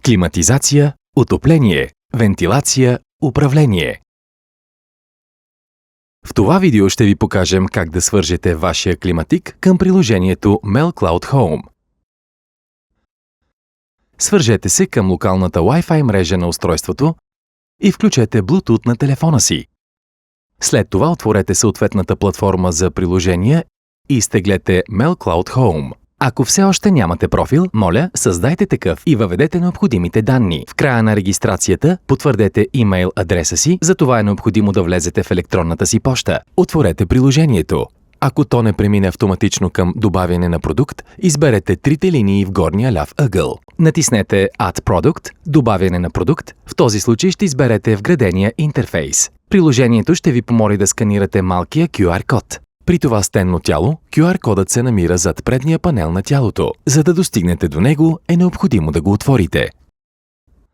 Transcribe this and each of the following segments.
Климатизация, отопление, вентилация, управление. В това видео ще ви покажем как да свържете вашия климатик към приложението Mel Cloud Home. Свържете се към локалната Wi-Fi мрежа на устройството и включете Bluetooth на телефона си. След това отворете съответната платформа за приложения и изтеглете Mel Cloud Home. Ако все още нямате профил, моля, създайте такъв и въведете необходимите данни. В края на регистрацията потвърдете имейл адреса си, за това е необходимо да влезете в електронната си поща. Отворете приложението. Ако то не премине автоматично към добавяне на продукт, изберете трите линии в горния ляв ъгъл. Натиснете Add Product, добавяне на продукт. В този случай ще изберете вградения интерфейс. Приложението ще ви помоли да сканирате малкия QR код. При това стенно тяло, QR-кодът се намира зад предния панел на тялото. За да достигнете до него, е необходимо да го отворите.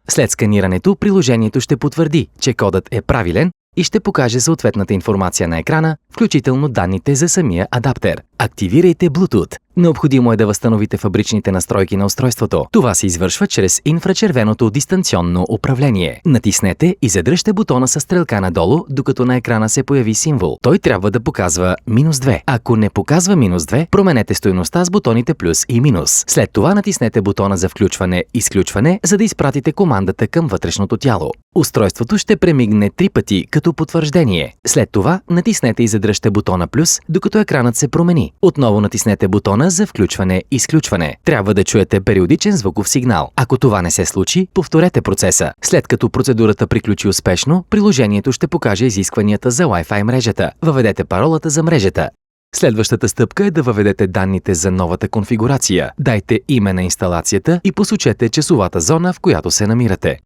След сканирането, приложението ще потвърди, че кодът е правилен и ще покаже съответната информация на екрана, включително данните за самия адаптер. Активирайте Bluetooth. Необходимо е да възстановите фабричните настройки на устройството. Това се извършва чрез инфрачервеното дистанционно управление. Натиснете и задръжте бутона с стрелка надолу, докато на екрана се появи символ. Той трябва да показва -2. Ако не показва -2, променете стойността с бутоните плюс и минус. След това натиснете бутона за включване-изключване, за да изпратите командата към вътрешното тяло. Устройството ще премигне 3 пъти като потвърждение. След това натиснете и задръжте бутона плюс, докато екранът се промени. Отново натиснете бутона за включване-изключване. Трябва да чуете периодичен звуков сигнал. Ако това не се случи, повторете процеса. След като процедурата приключи успешно, приложението ще покаже изискванията за Wi-Fi мрежата. Въведете паролата за мрежата. Следващата стъпка е да въведете данните за новата конфигурация. Дайте име на инсталацията и посочете часовата зона, в която се намирате.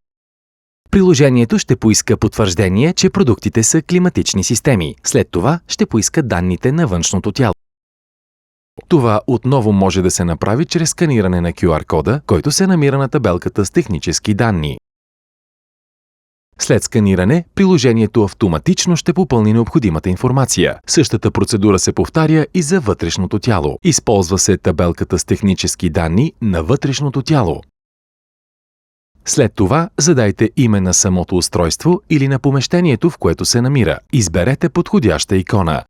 Приложението ще поиска потвърждение, че продуктите са климатични системи. След това ще поиска данните на външното тяло. Това отново може да се направи чрез сканиране на QR-кода, който се намира на табелката с технически данни. След сканиране, приложението автоматично ще попълни необходимата информация. Същата процедура се повтаря и за вътрешното тяло. Използва се табелката с технически данни на вътрешното тяло. След това задайте име на самото устройство или на помещението, в което се намира. Изберете подходяща икона.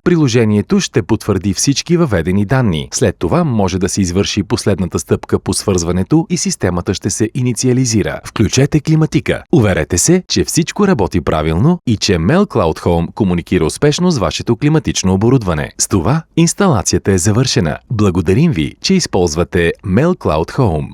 Приложението ще потвърди всички въведени данни. След това може да се извърши последната стъпка по свързването и системата ще се инициализира. Включете климатика. Уверете се, че всичко работи правилно и че Mel Cloud Home комуникира успешно с вашето климатично оборудване. С това инсталацията е завършена. Благодарим ви, че използвате Mel Cloud Home.